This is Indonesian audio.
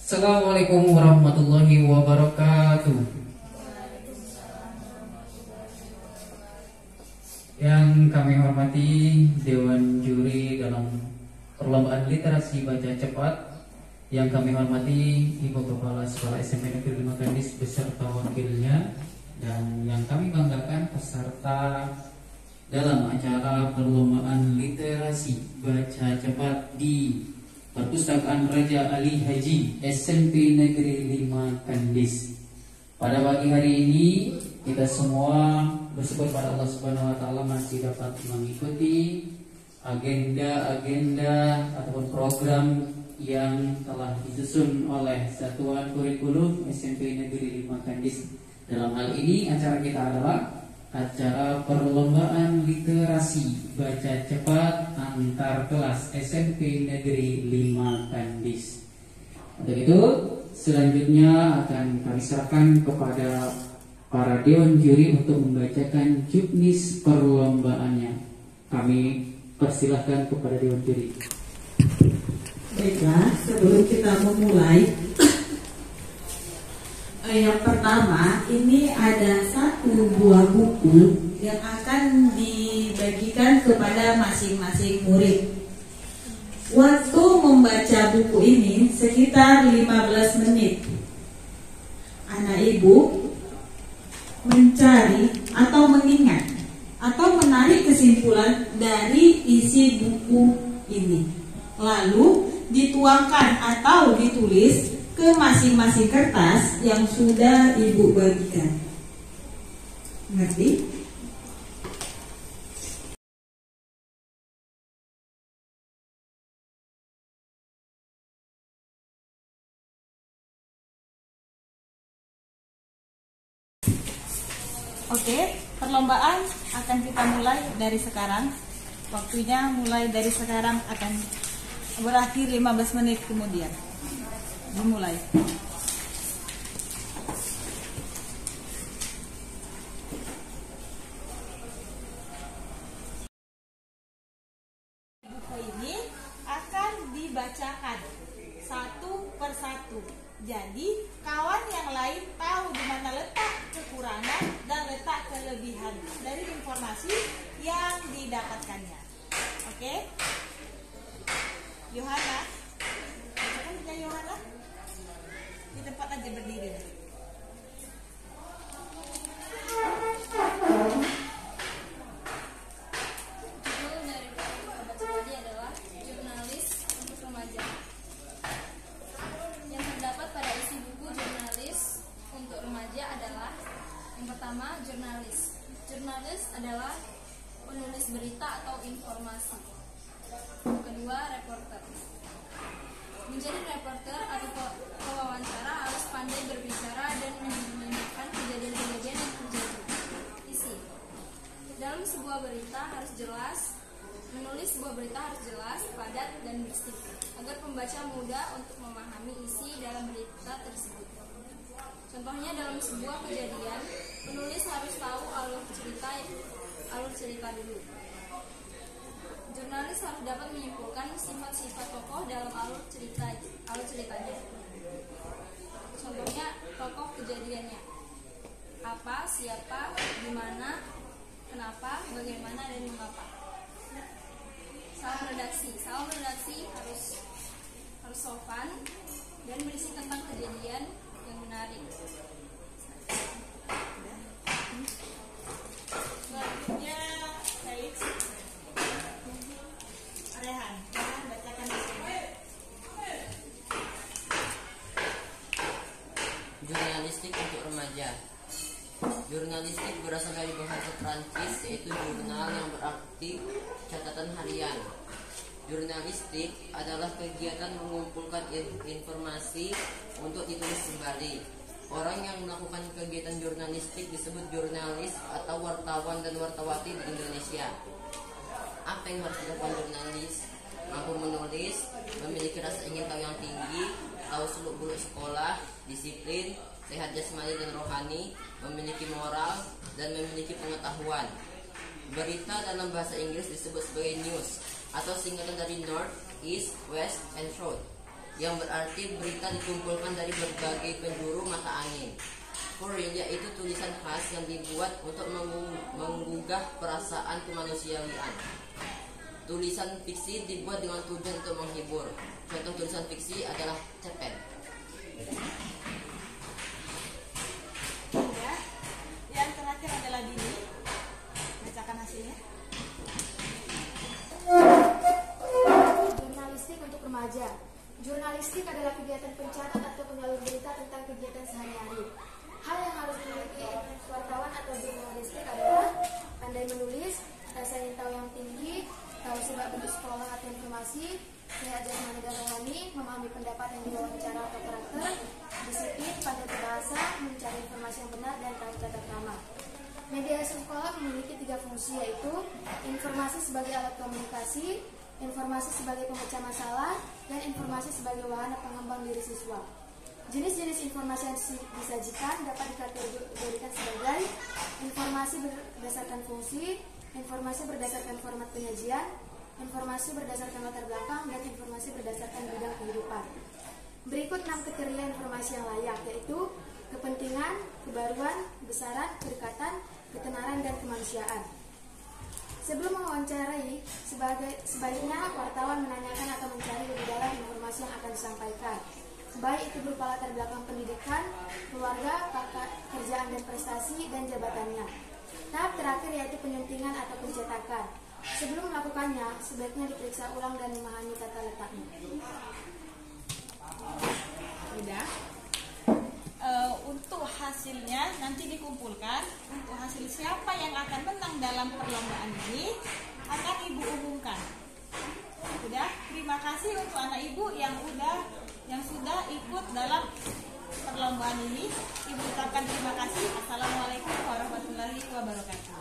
Assalamualaikum warahmatullahi wabarakatuh. Yang kami hormati Dewan Juri dalam perlombaan literasi baca cepat, yang kami hormati Ibu Kepala Sekolah SMP Negeri 5 Kandis beserta wakilnya, dan yang kami banggakan peserta dalam acara perlombaan literasi baca cepat di Perpustakaan Raja Ali Haji SMP Negeri 5 Kandis. Pada pagi hari ini kita semua bersyukur pada Allah Subhanahu wa taala masih dapat mengikuti agenda ataupun program yang telah disusun oleh Satuan Kurikulum SMP Negeri 5 Kandis. Dalam hal ini acara kita adalah acara perlombaan literasi baca cepat antar kelas SMP Negeri 5 Kandis. Untuk itu selanjutnya akan kami serahkan kepada para dewan juri untuk membacakan juknis perlombaannya. Kami persilahkan kepada dewan juri. Baiklah, sebelum kita memulai, yang pertama, ini ada satu buah buku yang akan dibagikan kepada masing-masing murid. Waktu membaca buku ini sekitar 15 menit. Anak ibu mencari atau mengingat atau menarik kesimpulan dari isi buku ini. Lalu dituangkan atau ditulis ke masing-masing kertas yang sudah ibu bagikan. Ngerti? Oke, perlombaan akan kita mulai dari sekarang. Waktunya mulai dari sekarang akan berakhir 15 menit kemudian. Dimulai. Buku ini akan dibacakan satu persatu. Jadi kawan yang lain tahu di mana letak kekurangan dan letak kelebihan dari informasi yang didapatkannya. Oke? Yohana, bacakan saja Yohana. Di tempat aja berdiri. Judul dari buku baca tadi adalah Jurnalis untuk Remaja. Yang terdapat pada isi buku Jurnalis untuk Remaja adalah: yang pertama, jurnalis. Jurnalis adalah penulis berita atau informasi. Yang kedua, reporter. Menjadi reporter atau pewawancara harus pandai berbicara dan menceritakan kejadian-kejadian yang terjadi. Isi. Dalam sebuah berita harus jelas, menulis sebuah berita harus jelas, padat, dan bersih, agar pembaca mudah untuk memahami isi dalam berita tersebut. Contohnya dalam sebuah kejadian, penulis harus tahu alur cerita dulu. Jurnalis harus dapat menyimpulkan sifat-sifat tokoh dalam alur ceritanya. Contohnya tokoh kejadiannya. Apa, siapa, di mana, kenapa, bagaimana, dan mengapa. Salam redaksi harus sopan dan berisi tentang kejadian yang menarik. Selanjutnya, baik. Rehan, bacakan di sini. Jurnalistik untuk remaja. Jurnalistik berasal dari bahasa Prancis, yaitu jurnal yang berarti catatan harian. Jurnalistik adalah kegiatan mengumpulkan informasi untuk ditulis kembali. Orang yang melakukan kegiatan jurnalistik disebut jurnalis atau wartawan dan wartawati di Indonesia. Apa yang harus dilakukan jurnalis? Mampu menulis, memiliki rasa ingin tahu yang tinggi, tahu seluk-beluk sekolah, disiplin, sehat jasmani dan rohani, memiliki moral, dan memiliki pengetahuan. Berita dalam bahasa Inggris disebut sebagai news atau singkatan dari North, East, West, and South. yang berarti berita dikumpulkan dari berbagai penjuru mata angin. Furil yaitu tulisan khas yang dibuat untuk menggugah perasaan kemanusiaan. Tulisan fiksi dibuat dengan tujuan untuk menghibur. Contoh tulisan fiksi adalah cerpen. Ya. Yang terakhir adalah Dini. Bacakan hasilnya. Jurnalistik untuk remaja. Jurnalistik adalah kegiatan pencatat atau penyalur berita tentang kegiatan sehari-hari. Hal yang harus dimiliki wartawan atau jurnalistik adalah pandai menulis, rasa ingin tahu yang tinggi, tahu seluk-beluk sekolah atau informasi, sehat jasmani dan rohani, memahami pendapat yang diwawancara atau karakter, disiplin, pandai berbahasa, mencari informasi yang benar, dan tahu tata krama. Media sekolah memiliki 3 fungsi, yaitu informasi sebagai alat komunikasi, informasi sebagai pemecah masalah, dan informasi sebagai wahana pengembang diri siswa. Jenis-jenis informasi yang disajikan dapat dikategorikan sebagai informasi berdasarkan fungsi, informasi berdasarkan format penyajian, informasi berdasarkan latar belakang, dan informasi berdasarkan bidang kehidupan. Berikut 6 kriteria informasi yang layak, yaitu kepentingan, kebaruan, besaran, kedekatan, ketenaran, dan kemanusiaan. Sebelum mewawancarai, sebaiknya wartawan menanyakan atau mencari lebih dalam informasi yang akan disampaikan, baik itu berupa latar belakang pendidikan, keluarga, pekerjaan dan prestasi, dan jabatannya. Tahap terakhir yaitu penyuntingan atau pencetakan. Sebelum melakukannya, sebaiknya diperiksa ulang dan memahami tata letaknya. Udah. Untuk hasilnya nanti dikumpulkan. Untuk hasil siapa yang akan menang dalam perlombaan ini akan Ibu umumkan. Udah. Terima kasih untuk anak Ibu yang sudah ikut dalam perlombaan ini. Ibu ucapkan terima kasih. Assalamualaikum warahmatullahi wabarakatuh.